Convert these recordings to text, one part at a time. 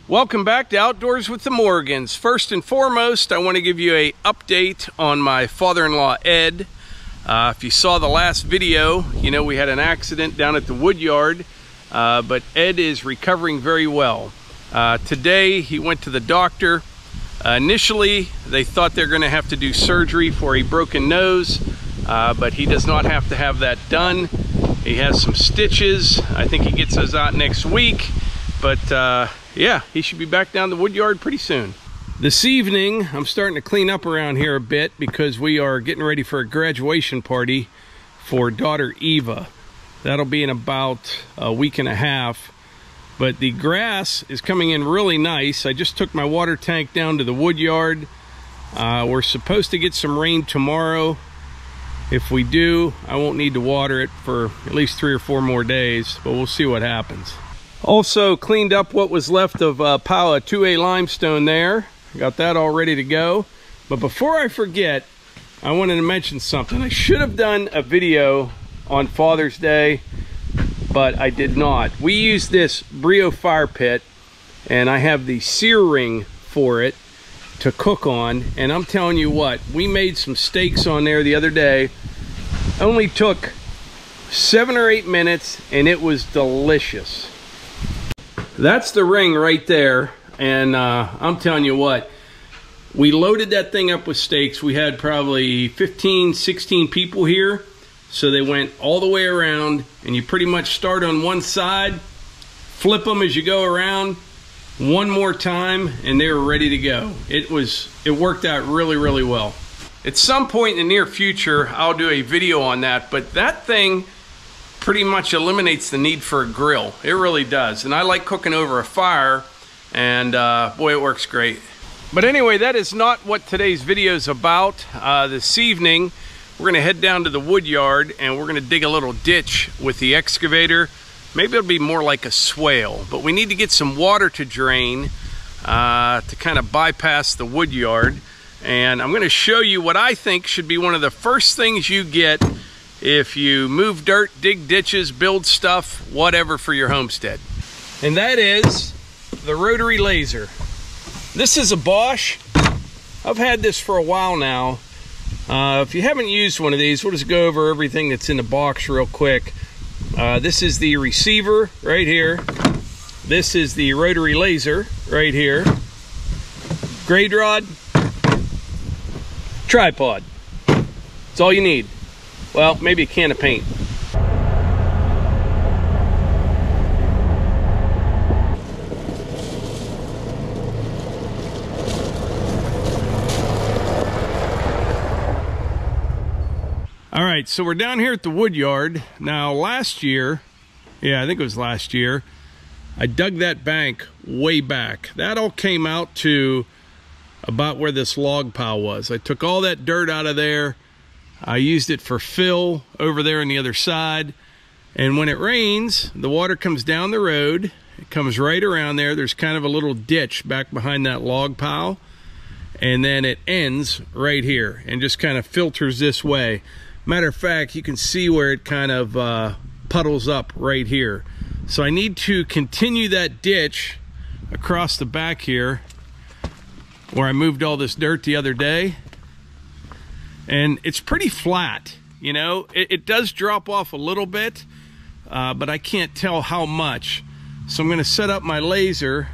Welcome back to Outdoors with the Morgans. First and foremost, I want to give you an update on my father-in-law, Ed. If you saw the last video, you know we had an accident down at the wood yard, but Ed is recovering very well. Today, he went to the doctor. Initially, they thought they're going to have to do surgery for a broken nose, but he does not have to have that done. He has some stitches. I think he gets those out next week, but yeah, he should be back down the wood yard pretty soon. This evening, I'm starting to clean up around here a bit because we are getting ready for a graduation party for daughter Eva. That'll be in about a week and a half. But the grass is coming in really nice. I just took my water tank down to the wood yard. We're supposed to get some rain tomorrow. If we do, I won't need to water it for at least 3 or 4 more days, but we'll see what happens. Also cleaned up what was left of a pile of 2A limestone there. Got that all ready to go. But before I forget, I wanted to mention something. I should have done a video on Father's Day, but I did not. We use this Brio fire pit, and I have the sear ring for it to cook on. And I'm telling you what, we made some steaks on there the other day. Only took 7 or 8 minutes, and it was delicious. That's the ring right there, and I'm telling you what, we loaded that thing up with steaks. We had probably 15, 16 people here, so they went all the way around, and you pretty much start on one side, flip them as you go around, one more time, and they were ready to go. It worked out really, really well. At some point in the near future, I'll do a video on that, but that thing pretty much eliminates the need for a grill. It really does. And I like cooking over a fire, and boy, it works great. But anyway, that is not what today's video is about. This evening, we're gonna head down to the wood yard and we're gonna dig a little ditch with the excavator. Maybe it'll be more like a swale, but we need to get some water to drain to kind of bypass the wood yard. And I'm gonna show you what I think should be one of the first things you get if you move dirt, dig ditches, build stuff, whatever for your homestead. And that is the rotary laser. This is a Bosch. I've had this for a while now. If you haven't used one of these, we'll just go over everything that's in the box real quick. This is the receiver right here. This is the rotary laser right here. Grade rod, tripod. That's all you need. Well, maybe a can of paint. All right, so we're down here at the wood yard. Now last year, yeah, I think it was last year, I dug that bank way back. That all came out to about where this log pile was. I took all that dirt out of there. I used it for fill over there on the other side. And when it rains, the water comes down the road. It comes right around there. There's kind of a little ditch back behind that log pile. And then it ends right here and just kind of filters this way. Matter of fact, you can see where it kind of puddles up right here. So I need to continue that ditch across the back here where I moved all this dirt the other day. And it's pretty flat, you know. It does drop off a little bit, but I can't tell how much. So I'm going to set up my laser.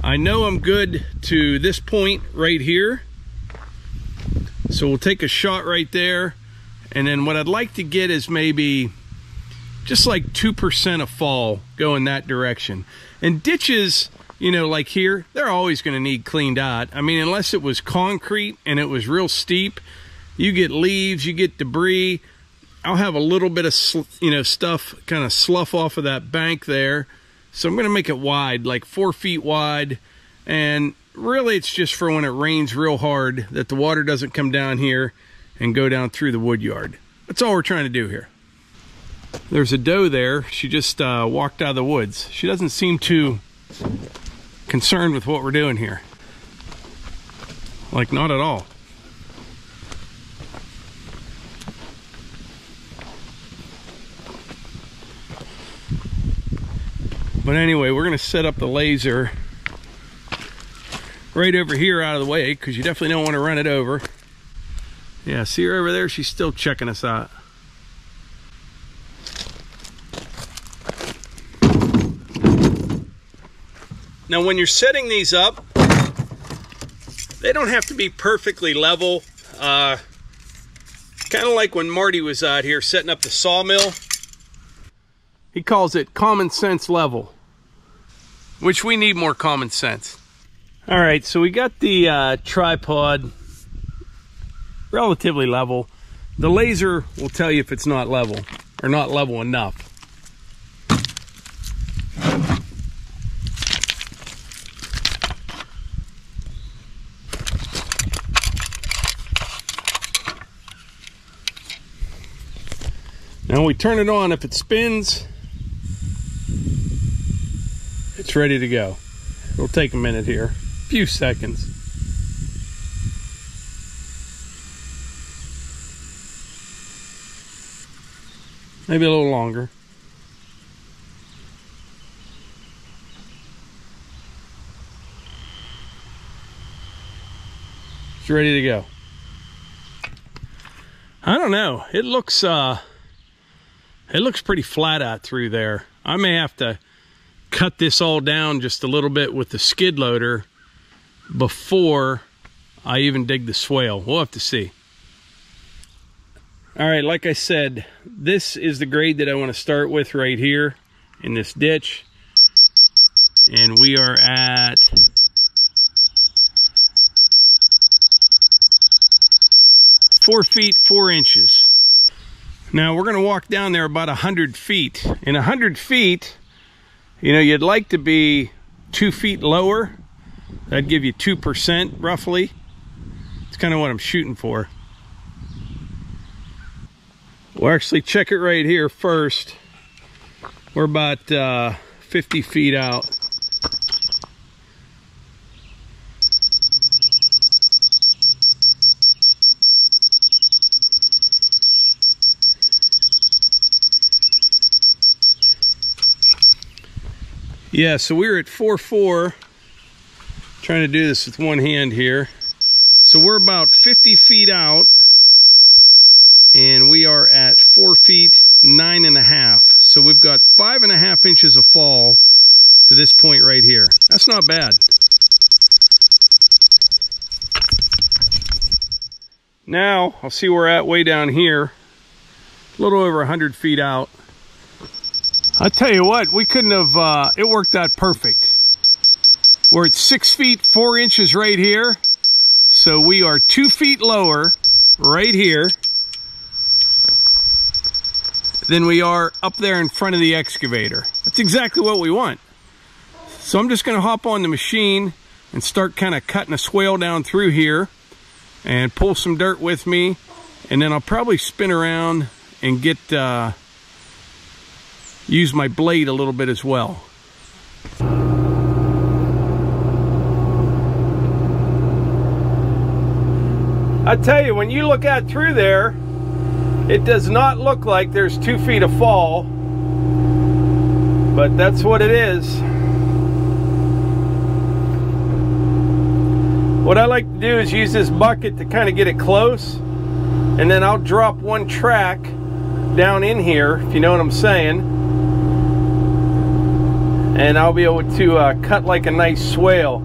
I know I'm good to this point right here. So we'll take a shot right there. And then what I'd like to get is maybe just like 2% of fall going that direction. And ditches, you know, like here, they're always going to need cleaned out. I mean, unless it was concrete and it was real steep, you get leaves, you get debris. I'll have a little bit of, you know, stuff kind of slough off of that bank there. So I'm going to make it wide, like 4 feet wide. And really it's just for when it rains real hard that the water doesn't come down here and go down through the wood yard. That's all we're trying to do here. There's a doe there. She just walked out of the woods. She doesn't seem too concerned with what we're doing here. Like, not at all. But anyway, we're gonna set up the laser right over here out of the way, because you definitely don't want to run it over. Yeah, see her over there? She's still checking us out. Now when you're setting these up, they don't have to be perfectly level. Kind of like when Marty was out here setting up the sawmill. He calls it common sense level, which we need more common sense. All right, so we got the tripod relatively level. The laser will tell you if it's not level or not level enough. Now we turn it on. If it spins, it's ready to go. It'll take a minute here, a few seconds. Maybe a little longer. It's ready to go. I don't know. It looks pretty flat out through there. I may have to cut this all down just a little bit with the skid loader before I even dig the swale. We'll have to see. All right, like I said, this is the grade that I want to start with right here in this ditch. And we are at 4 feet 4 inches. Now we're going to walk down there about 100 feet. In 100 feet, you know, you'd like to be 2 feet lower. That'd give you 2% roughly. It's kind of what I'm shooting for. We'll actually check it right here first. We're about 50 feet out. Yeah, so we were at 4.4, trying to do this with one hand here. So we're about 50 feet out, and we are at 4 feet 9.5. So we've got 5.5 inches of fall to this point right here. That's not bad. Now, I'll see where we're at way down here, a little over 100 feet out. I'll tell you what, we couldn't have, it worked out perfect. We're at 6 feet 4 inches right here. So we are 2 feet lower right here than we are up there in front of the excavator. That's exactly what we want. So I'm just gonna hop on the machine and start kind of cutting a swale down through here and pull some dirt with me. And then I'll probably spin around and get, use my blade a little bit as well. I tell you, when you look out through there, it does not look like there's 2 feet of fall, but that's what it is. What I like to do is use this bucket to kind of get it close, and then I'll drop one track down in here, if you know what I'm saying. And I'll be able to cut like a nice swale.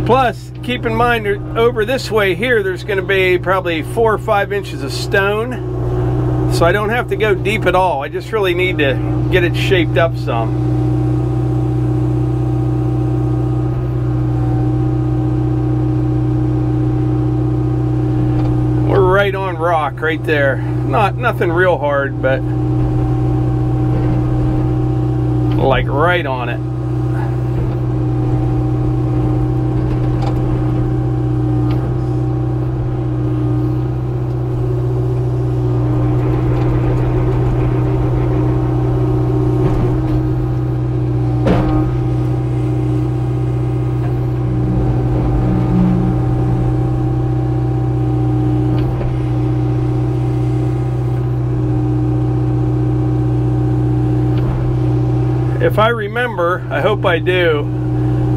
Plus, keep in mind, over this way here, there's going to be probably 4 or 5 inches of stone. So I don't have to go deep at all. I just really need to get it shaped up some. We're right on rock right there. Nothing real hard, but like right on it. If I remember, I hope I do,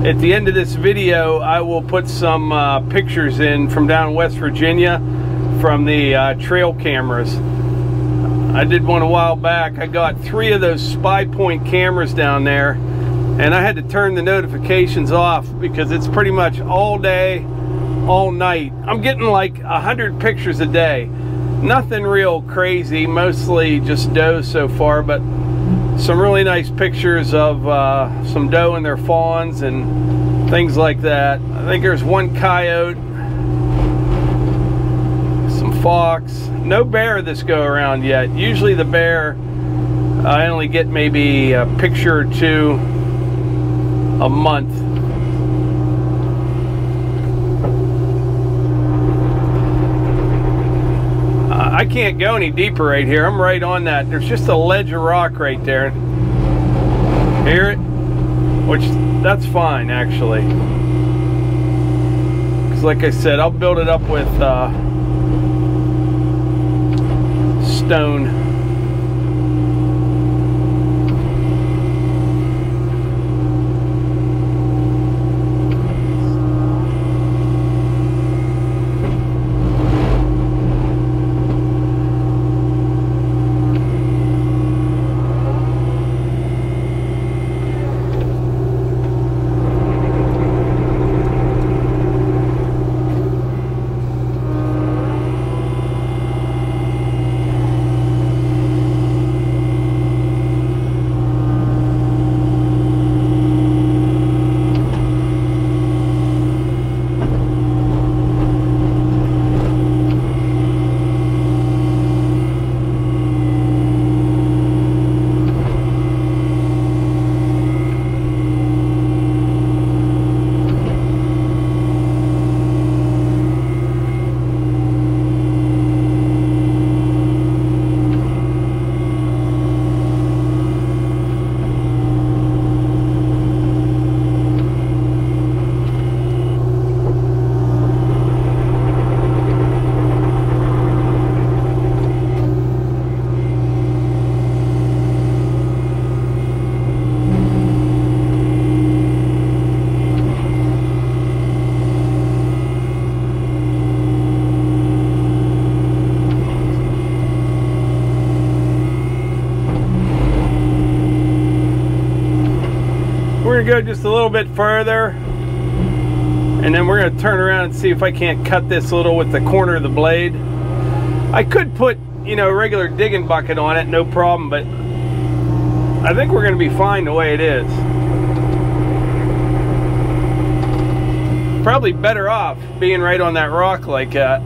At the end of this video, I will put some pictures in from down in West Virginia from the trail cameras. I did one a while back. I got 3 of those spy point cameras down there, and I had to turn the notifications off because it's pretty much all day, all night. I'm getting like 100 pictures a day. Nothing real crazy, mostly just doe so far, but some really nice pictures of some doe and their fawns and things like that. I think there's one coyote, some fox. No bear this go around yet. Usually the bear, I only get maybe a picture or 2 a month. I can't go any deeper right here. I'm right on that. There's just a ledge of rock right there. Hear it? Which, that's fine actually. Because like I said, I'll build it up with stone. Go just a little bit further, and then we're going to turn around and see if I can't cut this a little with the corner of the blade. I could put, you know, a regular digging bucket on it, no problem, but I think we're going to be fine the way it is. Probably better off being right on that rock like that.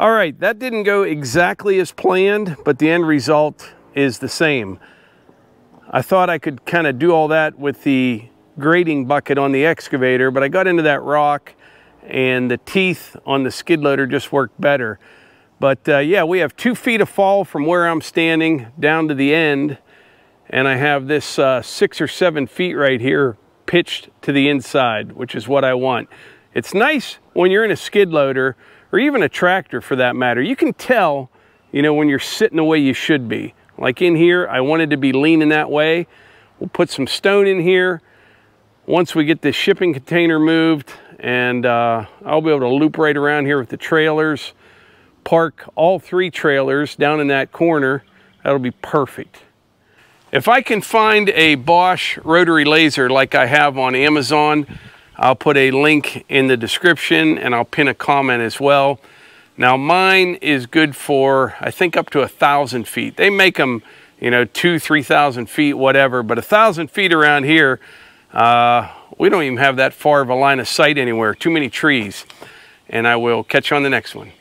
All right, that didn't go exactly as planned, but the end result is the same. I thought I could kind of do all that with the grading bucket on the excavator, but I got into that rock and the teeth on the skid loader just worked better. But yeah, we have 2 feet of fall from where I'm standing down to the end, and I have this 6 or 7 feet right here pitched to the inside, which is what I want. It's nice when you're in a skid loader, or even a tractor for that matter. You can tell, you know, when you're sitting the way you should be. Like in here, I wanted to be leaning that way. We'll put some stone in here once we get this shipping container moved, and I'll be able to loop right around here with the trailers, park all 3 trailers down in that corner. That'll be perfect. If I can find a Bosch rotary laser like I have on Amazon, I'll put a link in the description and I'll pin a comment as well. Now mine is good for, I think, up to 1,000 feet. They make them, you know, 2,000–3,000 feet, whatever, but 1,000 feet around here, we don't even have that far of a line of sight anywhere. Too many trees. And I will catch you on the next one.